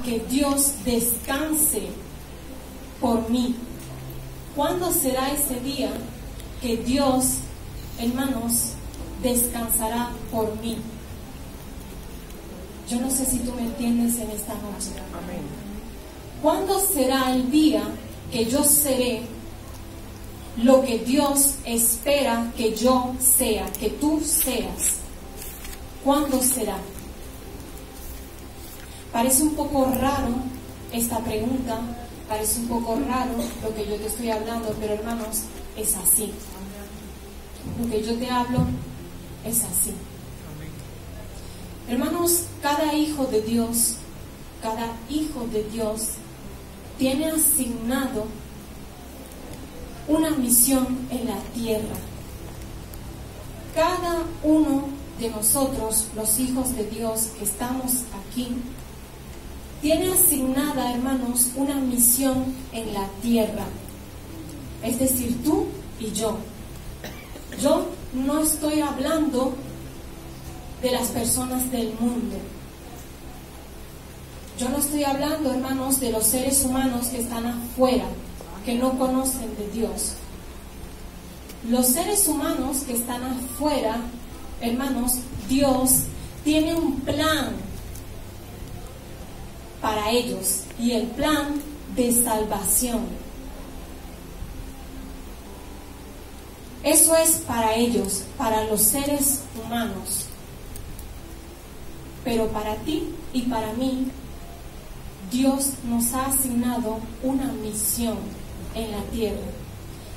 que Dios descanse por mí. ¿Cuándo será ese día que Dios, hermanos, descansará por mí? Yo no sé si tú me entiendes en esta noche. Amén. ¿Cuándo será el día que yo seré lo que Dios espera que yo sea, que tú seas? ¿Cuándo será? Parece un poco raro esta pregunta, parece un poco raro lo que yo te estoy hablando, pero hermanos, es así. Lo que yo te hablo es así. Hermanos, cada hijo de Dios tiene asignado una misión en la tierra. Cada uno de nosotros, los hijos de Dios que estamos aquí, tiene asignada, hermanos, una misión en la tierra. Es decir, tú y yo. Yo no estoy hablando de las personas del mundo. Yo no estoy hablando, hermanos, de los seres humanos que están afuera, que no conocen de Dios. Los seres humanos que están afuera, hermanos, Dios tiene un plan para ellos, y el plan de salvación. Eso es para ellos, para los seres humanos. Pero para ti y para mí, Dios nos ha asignado una misión en la tierra.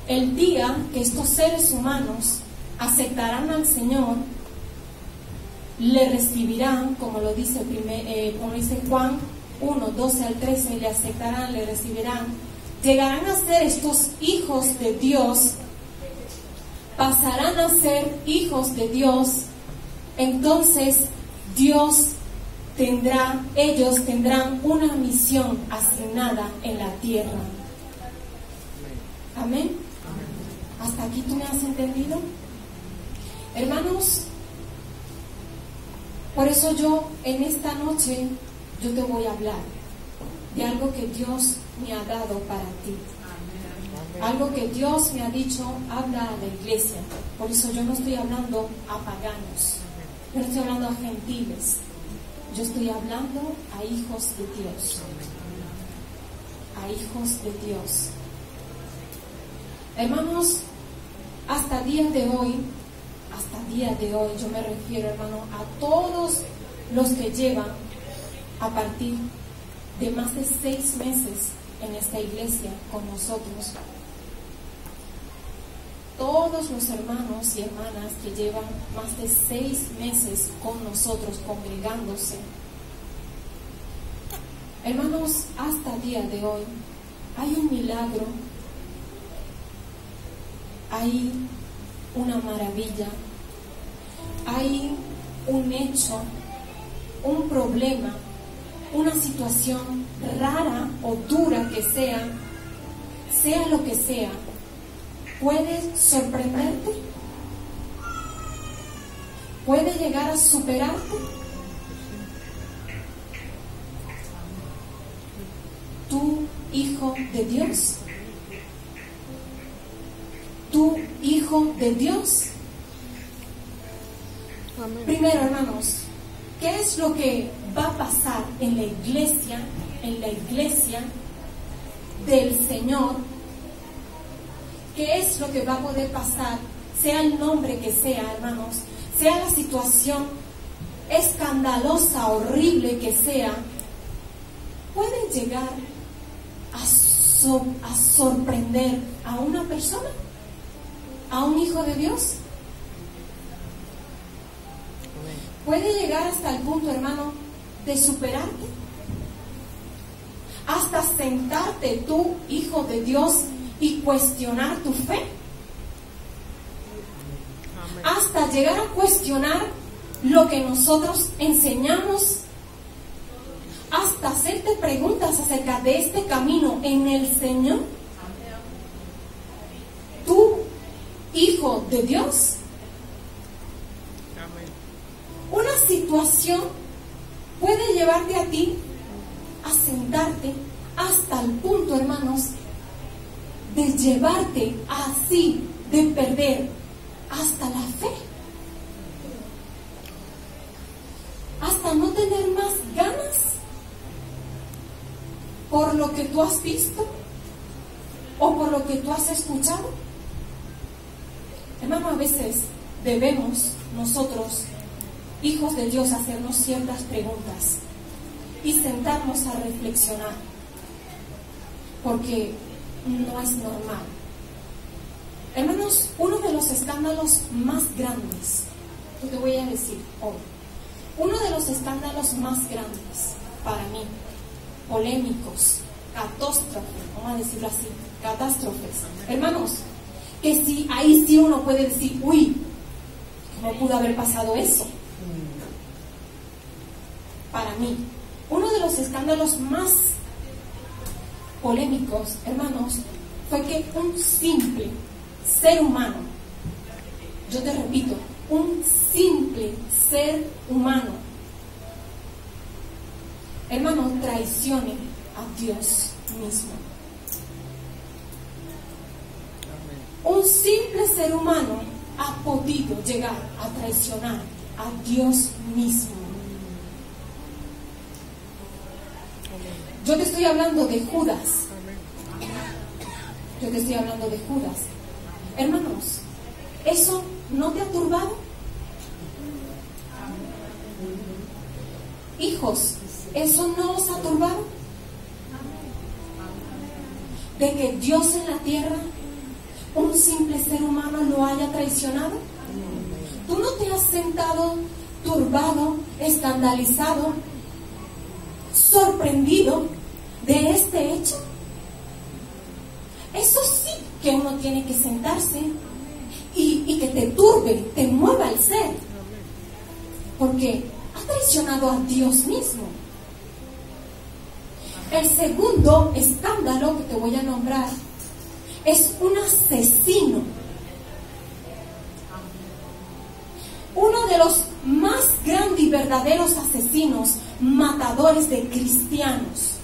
El día que estos seres humanos aceptarán al Señor, le recibirán, como lo dice, como dice Juan 1, 12 al 13, le aceptarán, le recibirán, llegarán a ser estos hijos de Dios, pasarán a ser hijos de Dios. Entonces ellos tendrán una misión asignada en la tierra. Amén. ¿Hasta aquí tú me has entendido? Hermanos, por eso yo en esta noche yo te voy a hablar de algo que Dios me ha dado para ti. Algo que Dios me ha dicho, habla a la iglesia. Por eso yo no estoy hablando a paganos, yo no estoy hablando a gentiles, yo estoy hablando a hijos de Dios. A hijos de Dios. Hermanos, hasta día de hoy, yo me refiero, hermano, a todos los que llevan a partir de más de 6 meses en esta iglesia con nosotros. Todos los hermanos y hermanas que llevan más de 6 meses con nosotros congregándose. Hermanos, hasta el día de hoy hay un milagro, hay una maravilla, hay un hecho, un problema, una situación rara o dura que sea lo que sea, puede sorprenderte, puede llegar a superarte. Tú, hijo de Dios, tú, hijo de Dios. Amén. Primero, hermanos, ¿qué es lo que va a pasar en la iglesia del Señor? ¿Qué es lo que va a poder pasar? Sea el nombre que sea, hermanos, sea la situación escandalosa, horrible que sea, puede llegar a sorprender a una persona, a un hijo de Dios. Puede llegar hasta el punto, hermano, de superarte, hasta sentarte tú, hijo de Dios, y cuestionar tu fe. Hasta llegar a cuestionar lo que nosotros enseñamos, hasta hacerte preguntas acerca de este camino en el Señor. Tú, hijo de Dios. Una situación puede llevarte a ti a sentarte hasta el punto, hermanos, de llevarte así, de perder hasta la fe, hasta no tener más ganas por lo que tú has visto o por lo que tú has escuchado. Hermano, a veces debemos nosotros, hijos de Dios, hacernos ciertas preguntas y sentarnos a reflexionar, porque no es normal. Hermanos, uno de los escándalos más grandes, yo te voy a decir hoy, uno de los escándalos más grandes para mí, polémicos, catástrofes, vamos a decirlo así, catástrofes, hermanos, que si ahí sí uno puede decir, uy, ¿cómo pudo haber pasado eso? Para mí, uno de los escándalos más polémicos, hermanos, fue que un simple ser humano, yo te repito, un simple ser humano, hermano, traicione a Dios mismo. Un simple ser humano ha podido llegar a traicionar a Dios mismo. Yo te estoy hablando de Judas. Yo te estoy hablando de Judas. Hermanos, ¿eso no te ha turbado? Hijos, ¿eso no os ha turbado? De que Dios en la tierra, un simple ser humano, lo haya traicionado. ¿Tú no te has sentado turbado, escandalizado, sorprendido de este hecho? Eso sí que uno tiene que sentarse y que te turbe, te mueva el ser, porque ha traicionado a Dios mismo. El segundo escándalo que te voy a nombrar es un asesino, uno de los más grandes y verdaderos asesinos, matadores de cristianos,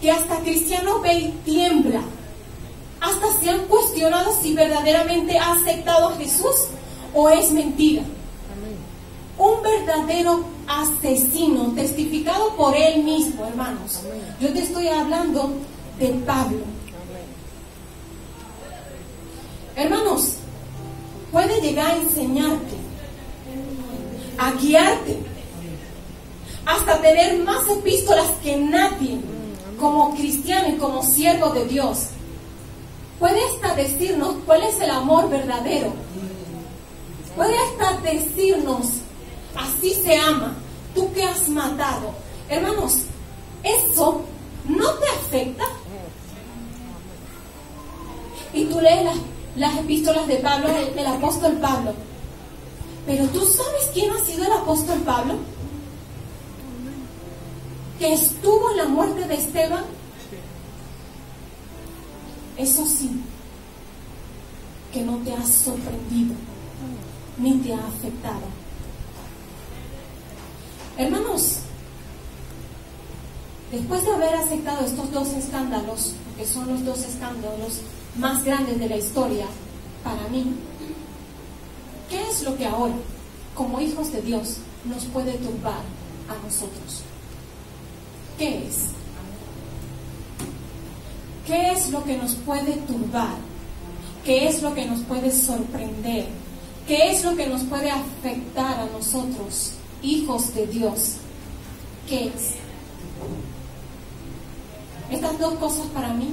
que hasta cristiano ve y tiembla, hasta se han cuestionado si verdaderamente ha aceptado a Jesús o es mentira. Un verdadero asesino, testificado por él mismo, hermanos. Yo te estoy hablando de Pablo. Hermanos, puede llegar a enseñarte, a guiarte, hasta tener más epístolas que nadie, como cristiano y como siervo de Dios. Puede hasta decirnos cuál es el amor verdadero. Puede hasta decirnos, así se ama, tú que has matado. Hermanos, ¿eso no te afecta? Y tú lees las epístolas de Pablo, el apóstol Pablo. Pero ¿tú sabes quién ha sido el apóstol Pablo? Que estuvo en la muerte de Esteban. Eso sí, que no te ha sorprendido, ni te ha afectado. Hermanos, después de haber aceptado estos dos escándalos, que son los dos escándalos más grandes de la historia, para mí, ¿qué es lo que ahora, como hijos de Dios, nos puede turbar a nosotros? ¿Qué es? ¿Qué es lo que nos puede turbar? ¿Qué es lo que nos puede sorprender? ¿Qué es lo que nos puede afectar a nosotros, hijos de Dios? ¿Qué es? Estas dos cosas para mí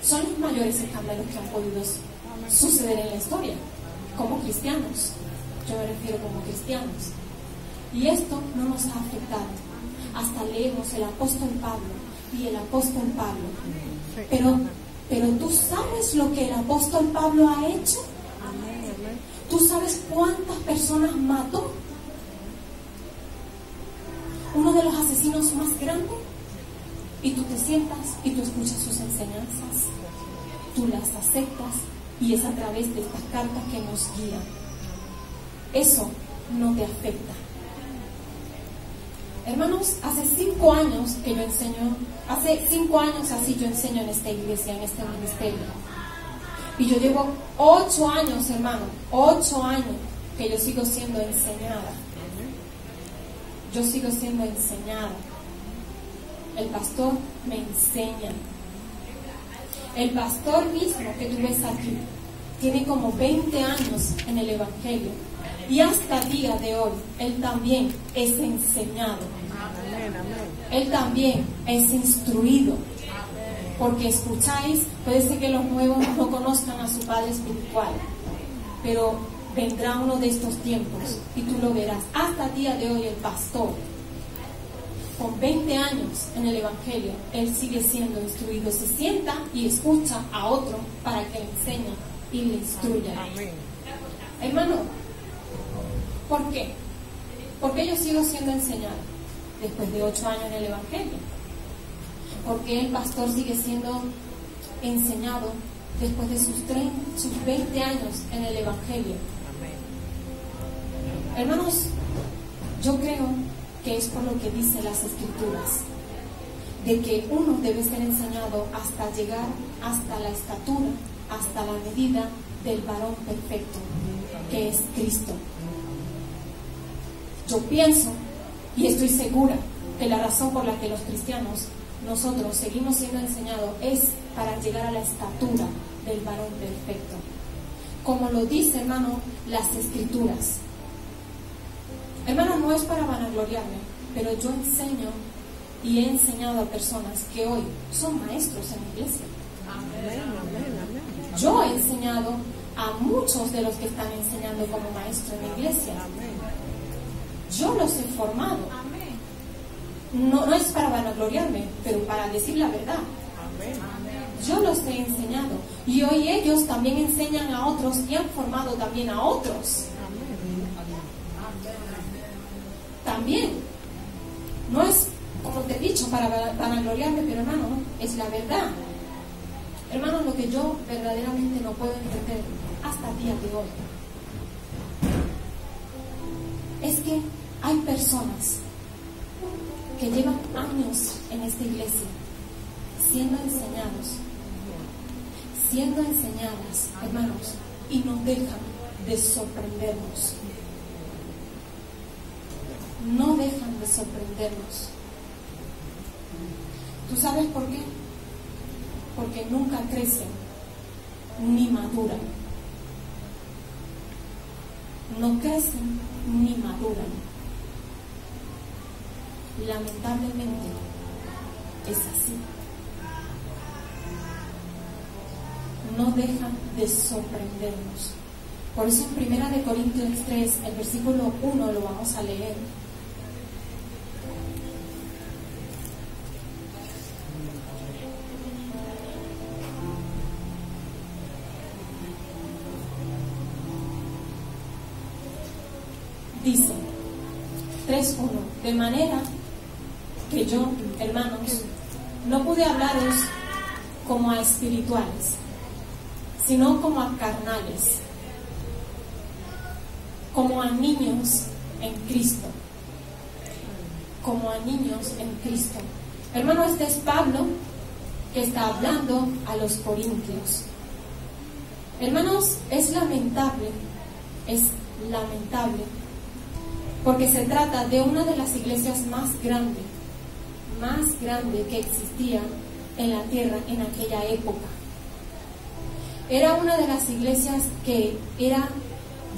son los mayores escándalos que han podido suceder en la historia, como cristianos. Yo me refiero como cristianos. Y esto no nos ha afectado. Hasta leemos el apóstol Pablo y el apóstol Pablo. Pero ¿tú sabes lo que el apóstol Pablo ha hecho? ¿Tú sabes cuántas personas mató? Uno de los asesinos más grandes. Y tú te sientas y tú escuchas sus enseñanzas, tú las aceptas, y es a través de estas cartas que nos guían. Eso no te afecta. Hermanos, hace 5 años que yo enseño, hace 5 años así yo enseño en esta iglesia, en este ministerio. Y yo llevo 8 años, hermano, 8 años que yo sigo siendo enseñada. Yo sigo siendo enseñada. El pastor me enseña. El pastor mismo que tú ves aquí tiene como 20 años en el Evangelio. Y hasta el día de hoy, él también es enseñado. Él también es instruido. Porque escucháis, puede ser que los nuevos no conozcan a su Padre espiritual, pero vendrá uno de estos tiempos y tú lo verás. Hasta el día de hoy el pastor, con 20 años en el Evangelio, él sigue siendo instruido. Se sienta y escucha a otro para que le enseñe y le instruya. Hermano, ¿por qué? Porque yo sigo siendo enseñado después de 8 años en el Evangelio. Porque el pastor sigue siendo enseñado después de sus 20 años en el Evangelio. Hermanos, yo creo que es por lo que dicen las Escrituras, de que uno debe ser enseñado hasta llegar hasta la estatura, hasta la medida del varón perfecto, que es Cristo. Yo pienso y estoy segura que la razón por la que los cristianos nosotros seguimos siendo enseñados es para llegar a la estatura del varón perfecto, como lo dice, hermano, las Escrituras. Hermano, no es para vanagloriarme, pero yo enseño y he enseñado a personas que hoy son maestros en la iglesia. Yo he enseñado a muchos de los que están enseñando como maestros en la iglesia. Yo los he formado. No es para vanagloriarme, pero para decir la verdad. Yo los he enseñado. Y hoy ellos también enseñan a otros y han formado también a otros. También. No es, como te he dicho, para vanagloriarme, pero hermano, es la verdad. Hermano, lo que yo verdaderamente no puedo entender hasta el día de hoy es que hay personas que llevan años en esta iglesia siendo enseñadas, hermanos, y no dejan de sorprendernos. No dejan de sorprendernos. ¿Tú sabes por qué? Porque nunca crecen ni maduran. No crecen ni maduran. Lamentablemente es así. No dejan de sorprendernos. Por eso en 1 Corintios 3, el versículo 1 lo vamos a leer. Dice 3:1: de manera que yo, hermanos, no pude hablaros como a espirituales, sino como a carnales, como a niños en Cristo. Como a niños en Cristo. Hermano, este es Pablo que está hablando a los corintios. Hermanos, es lamentable, porque se trata de una de las iglesias más grande que existía en la tierra en aquella época. Era una de las iglesias que era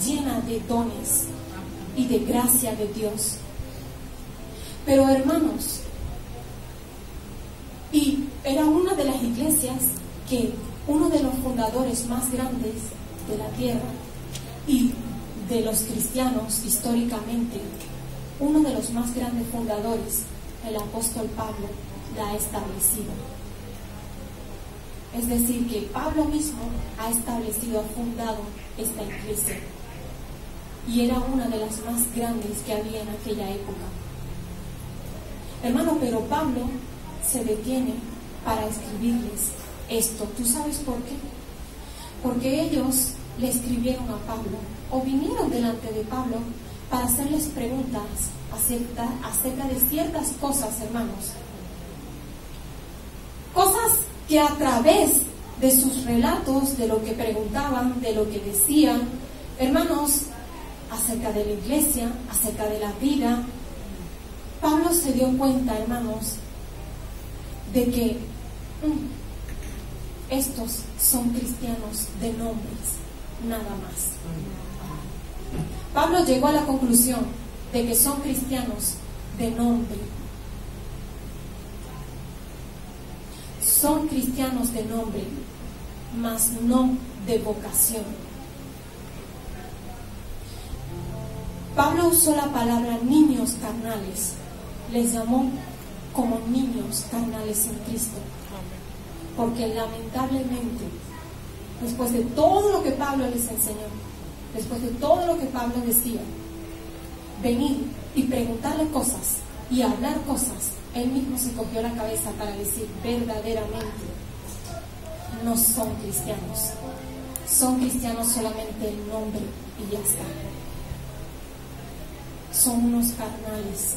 llena de dones y de gracia de Dios. Pero hermanos, y era una de las iglesias que uno de los fundadores más grandes de la tierra y de los cristianos históricamente, uno de los más grandes fundadores, el apóstol Pablo, la ha establecido. Es decir, que Pablo mismo ha establecido, ha fundado esta iglesia. Y era una de las más grandes que había en aquella época. Hermano, pero Pablo se detiene para escribirles esto. ¿Tú sabes por qué? Porque ellos le escribieron a Pablo, o vinieron delante de Pablo para hacerles preguntas acerca de ciertas cosas, hermanos. Cosas que a través de sus relatos, de lo que preguntaban, de lo que decían, hermanos, acerca de la iglesia, acerca de la vida, Pablo se dio cuenta, hermanos, de que estos son cristianos de nombres, nada más. Pablo llegó a la conclusión de que son cristianos de nombre. Son cristianos de nombre, mas no de vocación. Pablo usó la palabra niños carnales. Les llamó como niños carnales en Cristo. Porque lamentablemente, después de todo lo que Pablo les enseñó, después de todo lo que Pablo decía, venir y preguntarle cosas y hablar cosas, él mismo se cogió la cabeza para decir, verdaderamente no son cristianos. Son cristianos solamente el nombre y ya está. Son unos carnales,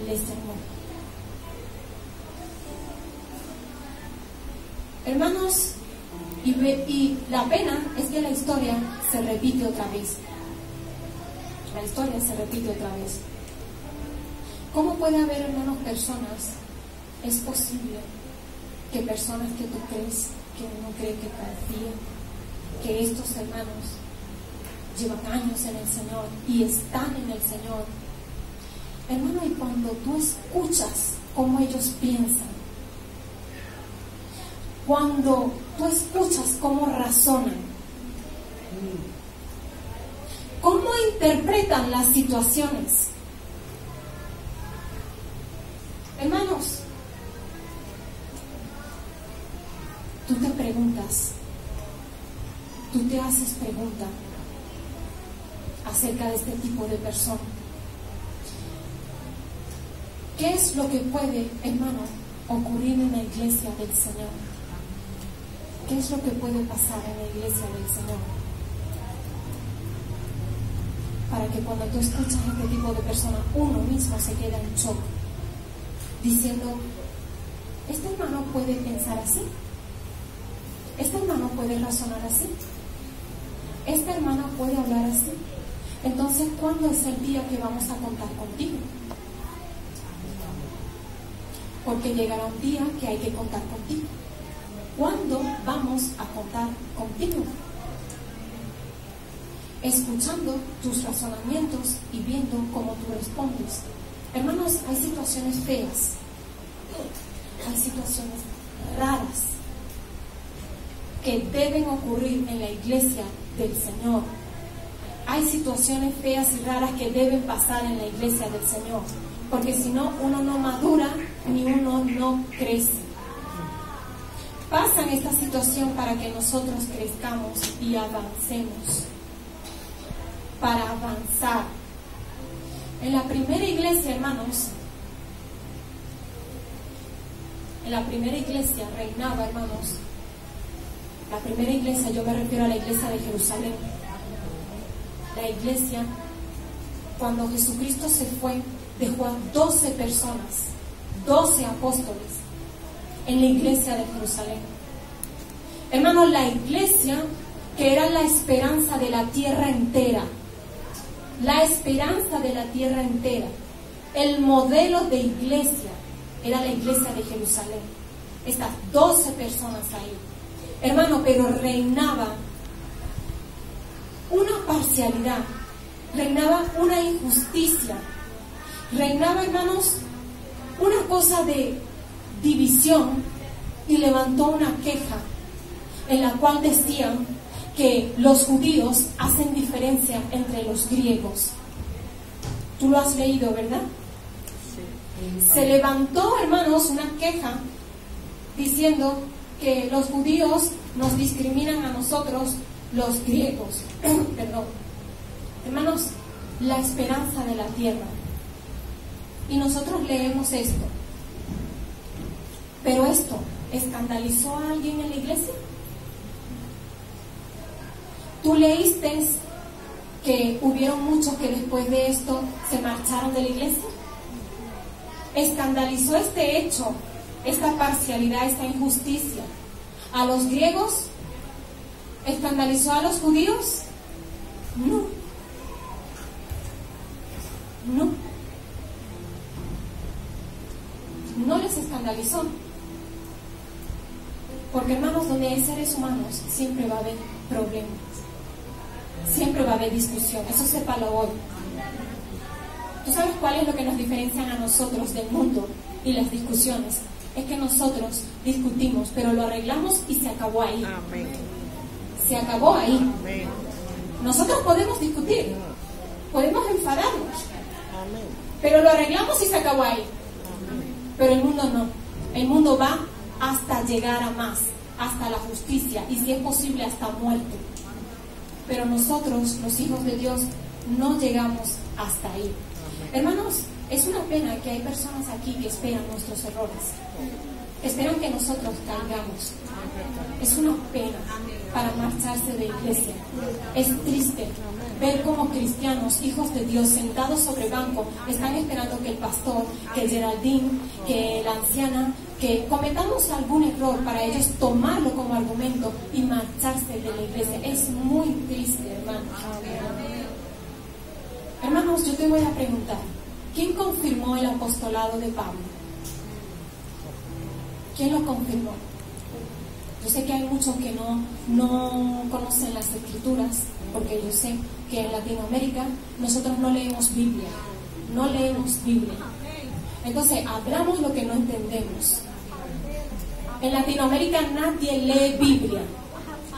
les llamó. Hermanos, y la pena es que la historia se repite otra vez. La historia se repite otra vez. ¿Cómo puede haber, hermanos, personas? Es posible que personas que tú crees, que uno cree que confía, que estos hermanos llevan años en el Señor y están en el Señor. Hermano, y cuando tú escuchas cómo ellos piensan, cuando tú escuchas cómo razonan, cómo interpretan las situaciones, hermanos, tú te preguntas, tú te haces pregunta acerca de este tipo de persona. ¿Qué es lo que puede, hermano, ocurrir en la iglesia del Señor? ¿Qué es lo que puede pasar en la iglesia del Señor? Para que cuando tú escuchas a este tipo de persona, uno mismo se queda en shock, diciendo, ¿este hermano puede pensar así? ¿Este hermano puede razonar así? ¿Esta hermana puede hablar así? Entonces, ¿cuándo es el día que vamos a contar contigo? Porque llegará un día que hay que contar contigo. ¿Cuándo vamos a contar contigo? Escuchando tus razonamientos y viendo cómo tú respondes. Hermanos, hay situaciones feas, hay situaciones raras que deben ocurrir en la iglesia del Señor. Hay situaciones feas y raras que deben pasar en la iglesia del Señor, porque si no, uno no madura ni uno no crece. Pasan esta situación para que nosotros crezcamos y avancemos. Para avanzar. En la primera iglesia, hermanos, en la primera iglesia reinaba, hermanos, la primera iglesia, yo me refiero a la iglesia de Jerusalén. La iglesia, cuando Jesucristo se fue, dejó a 12 personas, 12 apóstoles en la iglesia de Jerusalén. Hermanos, la iglesia que era la esperanza de la tierra entera, la esperanza de la tierra entera, el modelo de iglesia era la iglesia de Jerusalén. Estas 12 personas ahí, hermano, pero reinaba una parcialidad, reinaba una injusticia, reinaba, hermanos, una cosa de división, y levantó una queja en la cual decían que los judíos hacen diferencia entre los griegos. Tú lo has leído, ¿verdad? Sí. Se levantó, hermanos, una queja diciendo que los judíos nos discriminan a nosotros, los griegos. Perdón. Hermanos, la esperanza de la tierra. Y nosotros leemos esto. Pero esto, ¿escandalizó a alguien en la iglesia? Tú leíste que hubieron muchos que después de esto se marcharon de la iglesia? ¿Escandalizó este hecho, esta parcialidad, esta injusticia a los griegos? ¿Escandalizó a los judíos? No. No. No les escandalizó. Porque, hermanos, donde hay seres humanos siempre va a haber problemas, siempre va a haber discusión. Eso sépalo hoy. ¿Tú sabes cuál es lo que nos diferencia a nosotros del mundo y las discusiones? Es que nosotros discutimos, pero lo arreglamos y se acabó ahí. Amén. Se acabó ahí. Amén. Nosotros podemos discutir, podemos enfadarnos, Amén. pero lo arreglamos y se acabó ahí. Amén. Pero el mundo no. El mundo va hasta llegar a más, hasta la justicia y, si es posible, hasta muerte. Pero nosotros, los hijos de Dios, no llegamos hasta ahí. Hermanos, es una pena que hay personas aquí que esperan nuestros errores, esperan que nosotros caigamos. Es una pena para marcharse de iglesia. Es triste ver cómo cristianos, hijos de Dios, sentados sobre banco, están esperando que el pastor, que Geraldine, que la anciana, que cometamos algún error para ellos tomarlo como argumento y marcharse de la iglesia. Es muy triste, hermanos. Hermanos, yo te voy a preguntar, ¿quién confirmó el apostolado de Pablo? ¿Quién lo confirmó? Yo sé que hay muchos que no conocen las escrituras, porque yo sé que en Latinoamérica nosotros no leemos Biblia. No leemos Biblia. Entonces hablamos lo que no entendemos. En Latinoamérica nadie lee Biblia.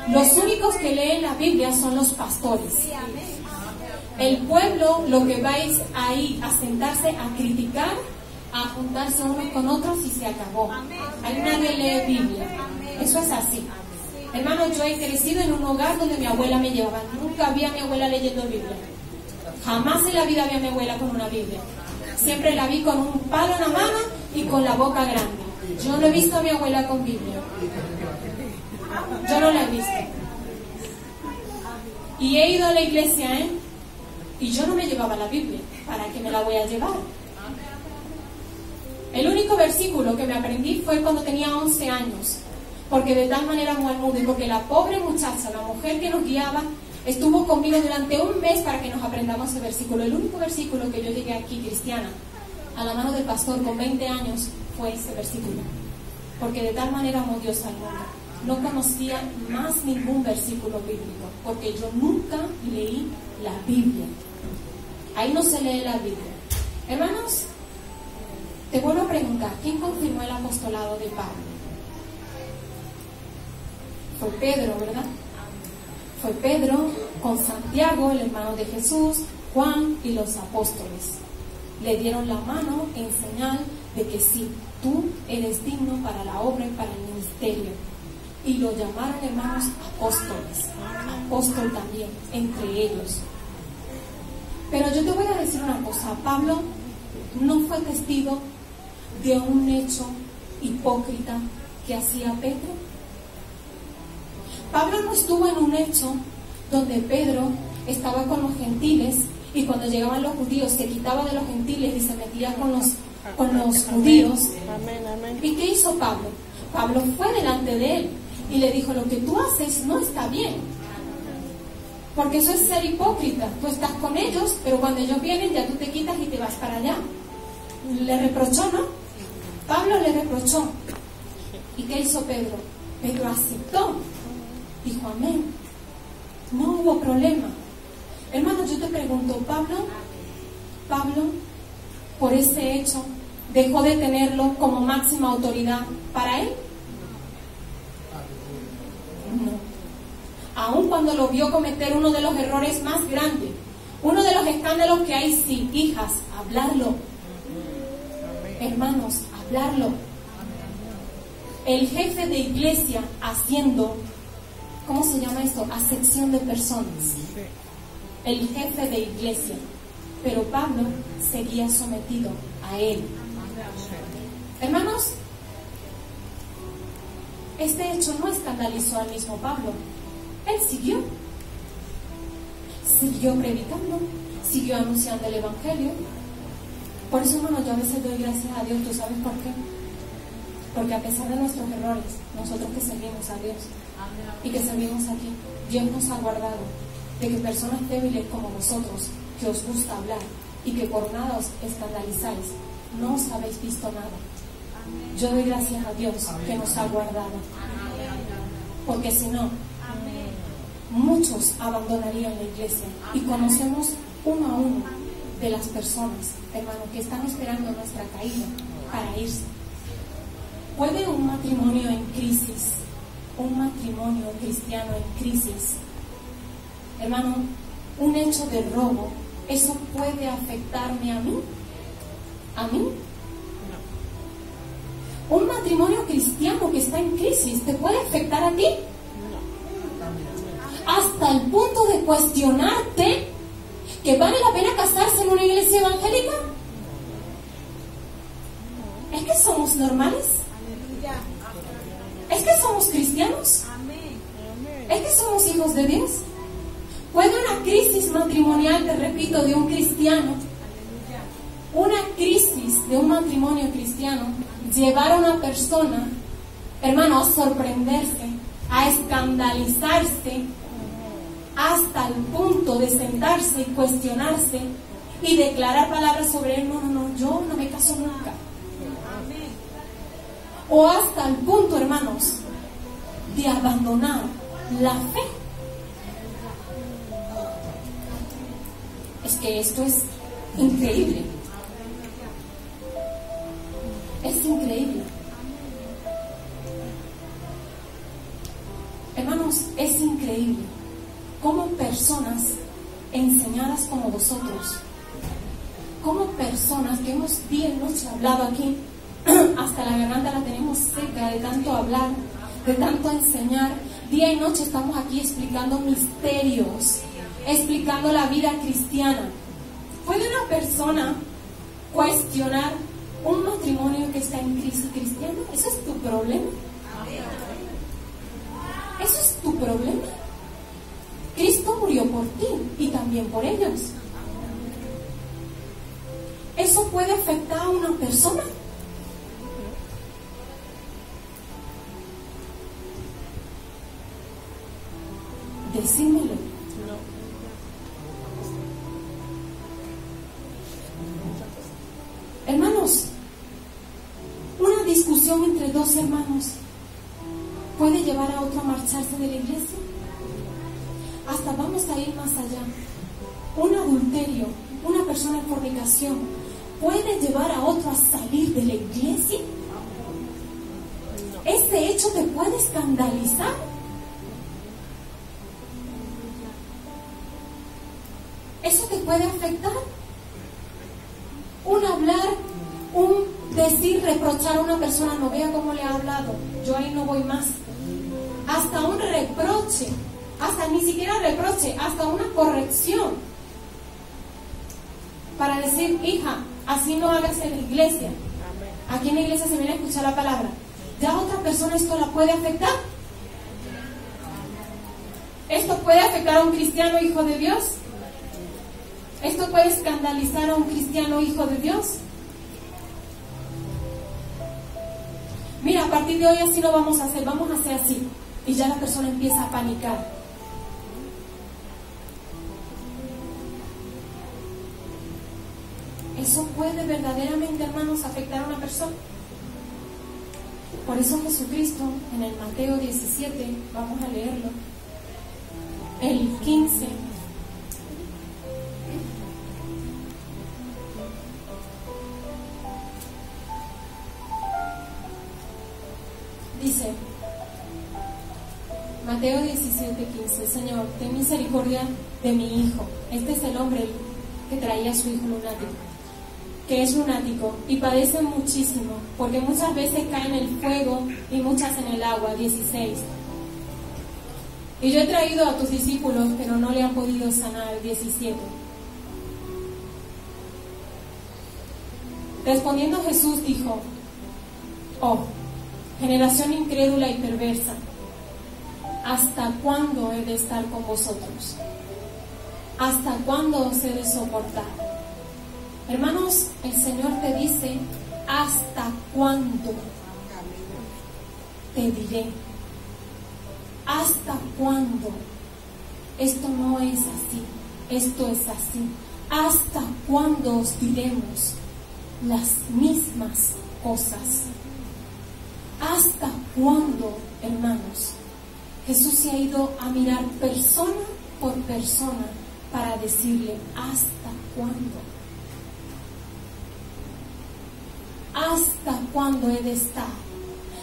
Los únicos que leen la Biblia son los pastores. El pueblo, lo que vais ahí a sentarse a criticar, a juntarse unos con otros y se acabó. Ahí nadie lee Biblia. Eso es así. Hermano, yo he crecido en un hogar donde mi abuela me llevaba. Nunca vi a mi abuela leyendo Biblia. Jamás en la vida vi a mi abuela con una Biblia. Siempre la vi con un palo en la mano y con la boca grande. Yo no he visto a mi abuela con Biblia. Yo no la he visto. Y he ido a la iglesia, y yo no me llevaba la Biblia. ¿Para qué me la voy a llevar? El único versículo que me aprendí fue cuando tenía 11 años. Porque de tal manera amó al mundo, y porque la pobre muchacha, la mujer que nos guiaba, estuvo conmigo durante un mes para que nos aprendamos ese versículo. El único versículo que yo llegué aquí, cristiana, a la mano del pastor con 20 años, fue ese versículo. Porque de tal manera amó Dios al mundo. No conocía más ningún versículo bíblico, porque yo nunca leí la Biblia. Ahí no se lee la Biblia. Hermanos, te vuelvo a preguntar, ¿quién confirmó el apostolado de Pablo? Fue Pedro, ¿verdad? Fue Pedro con Santiago, el hermano de Jesús, Juan y los apóstoles. Le dieron la mano en señal de que sí, tú eres digno para la obra y para el ministerio. Y lo llamaron, hermanos, apóstoles. Apóstol también, entre ellos. Pero yo te voy a decir una cosa. Pablo no fue testigo de un hecho hipócrita que hacía Pedro. Pablo no estuvo en un hecho donde Pedro estaba con los gentiles y cuando llegaban los judíos se quitaba de los gentiles y se metía con los judíos. Amén, amén. ¿Y qué hizo Pablo? Pablo fue delante de él y le dijo, lo que tú haces no está bien, porque eso es ser hipócrita. Tú estás con ellos, pero cuando ellos vienen ya tú te quitas y te vas para allá. Le reprochó, ¿no? Pablo le reprochó. ¿Y qué hizo Pedro? Pedro aceptó. Dijo amén. No hubo problema. Hermano, yo te pregunto, Pablo, por ese hecho, dejó de tenerlo como máxima autoridad para él. No. Aun cuando lo vio cometer uno de los errores más grandes, uno de los escándalos que hay, sí, hijas, hablarlo. Hermanos, hablarlo. El jefe de iglesia haciendo, ¿cómo se llama esto? Acepción de personas. El jefe de iglesia. Pero Pablo seguía sometido a él. Hermanos, este hecho no escandalizó al mismo Pablo. Él siguió. siguió predicando, siguió anunciando el Evangelio. Por eso, hermano, yo a veces doy gracias a Dios. ¿Tú sabes por qué? Porque a pesar de nuestros errores, nosotros que servimos a Dios y que servimos aquí, Dios nos ha guardado de que personas débiles como vosotros, que os gusta hablar y que por nada os escandalizáis, no os habéis visto nada. Yo doy gracias a Dios que nos ha guardado, porque si no, muchos abandonarían la iglesia. Y conocemos uno a uno de las personas, hermano, que están esperando nuestra caída para irse. ¿Puede un matrimonio en crisis, un matrimonio cristiano en crisis, hermano, un hecho de robo, eso puede afectarme a mí? ¿A mí? Un matrimonio cristiano que está en crisis, ¿te puede afectar a ti? Hasta el punto de cuestionarte que vale la pena casarse en una iglesia evangélica. ¿Es que somos normales? ¿Es que somos cristianos? ¿Es que somos hijos de Dios? ¿Puede una crisis matrimonial, te repito, de un cristiano, una crisis de un matrimonio cristiano, llevar a una persona, hermano, a sorprenderse, a escandalizarse, hasta el punto de sentarse y cuestionarse y declarar palabras sobre él? No, yo no me caso nunca. O hasta el punto, hermanos, de abandonar la fe. Es que esto es increíble. Es increíble. Hermanos, es increíble cómo personas enseñadas como vosotros, como personas que hemos día y noche hablado aquí, hasta la garganta la tenemos seca de tanto hablar, de tanto enseñar, día y noche estamos aquí explicando misterios, explicando la vida cristiana. ¿Puede una persona cuestionar un matrimonio que está en crisis cristiana? ¿Eso es tu problema? ¿Eso es tu problema? Cristo murió por ti y también por ellos. ¿Eso puede afectar a una persona? Decídmelo. Hermanos, una discusión entre dos hermanos puede llevar a otro a marcharse de la iglesia. Hasta vamos a ir más allá. Un adulterio, una persona en fornicación, puede llevar a otro a salir de la iglesia. ¿Ese hecho te puede escandalizar? ¿Eso te puede afectar? Un hablar, un decir, reprochar a una persona, no vea cómo le ha hablado, yo ahí no voy más. Hasta un reproche, hasta ni siquiera reproche, hasta una corrección. Para decir, hija, así no hagas en la iglesia. Aquí en la iglesia se viene a escuchar la palabra. ¿Ya a otra persona esto la puede afectar? ¿Esto puede afectar a un cristiano hijo de Dios? ¿Esto puede escandalizar a un cristiano hijo de Dios? Mira, a partir de hoy así lo vamos a hacer así. Y ya la persona empieza a panicar. ¿Eso puede verdaderamente, hermanos, afectar a una persona? Por eso Jesucristo, en el Mateo 17, vamos a leerlo, el 15, dice, Mateo 17:15, Señor, ten misericordia de mi hijo. Este es el hombre que traía a su hijo lunático, que es lunático y padece muchísimo, porque muchas veces cae en el fuego y muchas en el agua. 16. Y yo he traído a tus discípulos, pero no le han podido sanar. 17. Respondiendo Jesús dijo, oh, generación incrédula y perversa, ¿hasta cuándo he de estar con vosotros? ¿Hasta cuándo os he de soportar? Hermanos, el Señor te dice, ¿hasta cuándo te diré? ¿Hasta cuándo? Esto no es así, esto es así. ¿Hasta cuándo os diremos las mismas cosas? ¿Hasta cuándo, hermanos? Jesús se ha ido a mirar persona por persona para decirle, ¿hasta cuándo? ¿Hasta cuándo he de estar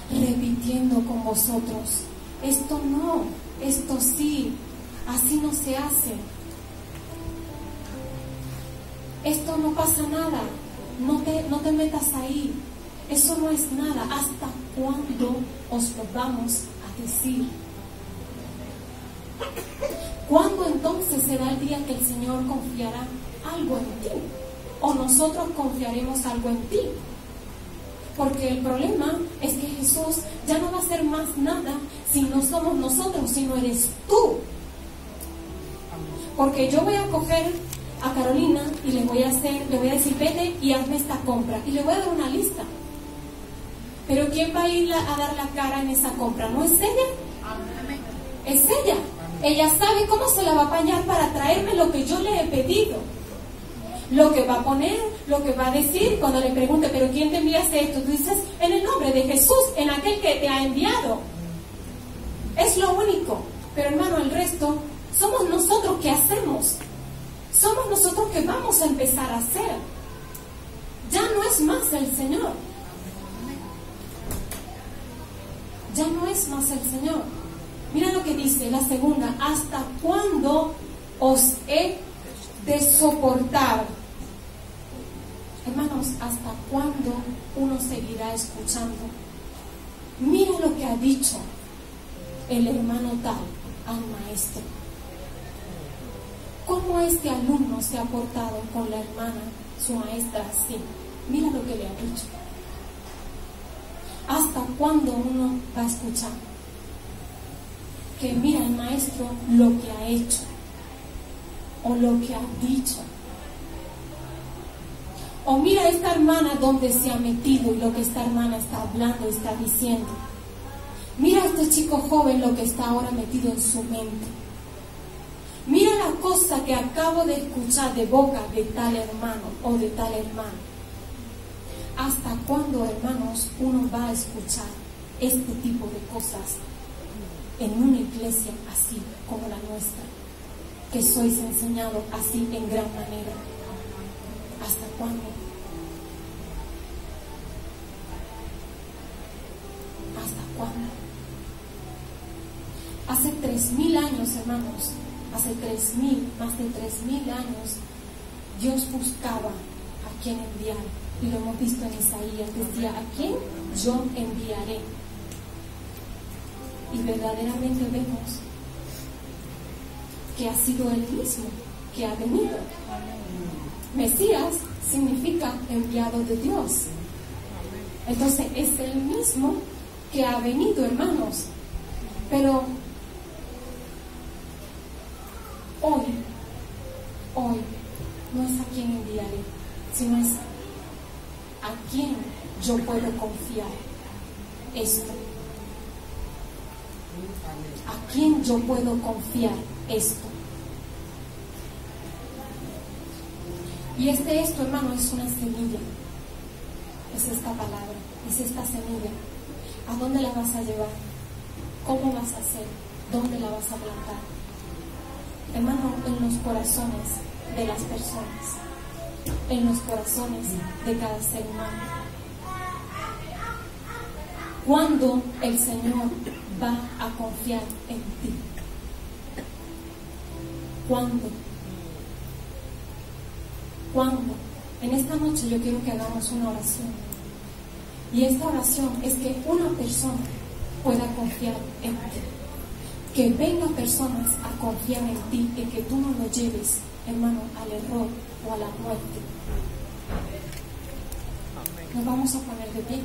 repitiendo con vosotros? Esto no, esto sí, así no se hace. Esto no pasa nada, no te metas ahí, eso no es nada. ¿Hasta cuándo os lo vamos a decir? ¿Cuándo entonces será el día que el Señor confiará algo en ti? ¿O nosotros confiaremos algo en ti? Porque el problema es que Jesús ya no va a hacer más nada si no somos nosotros, sino eres tú. Porque yo voy a coger a Carolina y le voy a decir, vete y hazme esta compra. Y le voy a dar una lista. Pero ¿quién va a ir a dar la cara en esa compra? ¿No es ella? Es ella. Ella sabe cómo se la va a apañar para traerme lo que yo le he pedido. Lo que va a poner, lo que va a decir cuando le pregunte, ¿pero quién te enviaste esto? Tú dices, en el nombre de Jesús, en aquel que te ha enviado. Es lo único. Pero hermano, el resto, somos nosotros que hacemos. Somos nosotros que vamos a empezar a hacer. Ya no es más el Señor. Ya no es más el Señor. Mira lo que dice la segunda, ¿hasta cuándo os he de soportar? Hermanos, ¿hasta cuándo uno seguirá escuchando? Mira lo que ha dicho el hermano tal al maestro. ¿Cómo este alumno se ha portado con la hermana, su maestra, así? Mira lo que le ha dicho. ¿Hasta cuándo uno va a escuchar? Que mira el maestro lo que ha hecho o lo que ha dicho. O mira esta hermana donde se ha metido y lo que esta hermana está hablando, está diciendo. Mira a este chico joven lo que está ahora metido en su mente. Mira la cosa que acabo de escuchar de boca de tal hermano o de tal hermana. ¿Hasta cuándo, hermanos, uno va a escuchar este tipo de cosas en una iglesia así como la nuestra? Que sois enseñados así en gran manera. ¿Hasta cuándo? ¿Hasta cuándo? Hace 3,000 años, hermanos, más de 3,000 años, Dios buscaba a quien enviar. Y lo hemos visto en Isaías, decía, ¿a quién yo enviaré? Y verdaderamente vemos que ha sido Él mismo que ha venido. Mesías significa enviado de Dios. Entonces es Él mismo que ha venido, hermanos. Pero hoy no es a quien enviaré, sino es a quien yo puedo confiar esto. ¿A quién yo puedo confiar esto? Y esto, hermano, es una semilla. Es esta palabra, es esta semilla. ¿A dónde la vas a llevar? ¿Cómo vas a hacer? ¿Dónde la vas a plantar? Hermano, en los corazones de las personas, en los corazones de cada ser humano. ¿Cuándo el Señor va a confiar en ti? ¿Cuándo? ¿Cuándo? En esta noche yo quiero que hagamos una oración. Y esta oración es que una persona pueda confiar en ti. Que vengan personas a confiar en ti y que tú no lo lleves, hermano, al error o a la muerte. Nos vamos a poner de pie.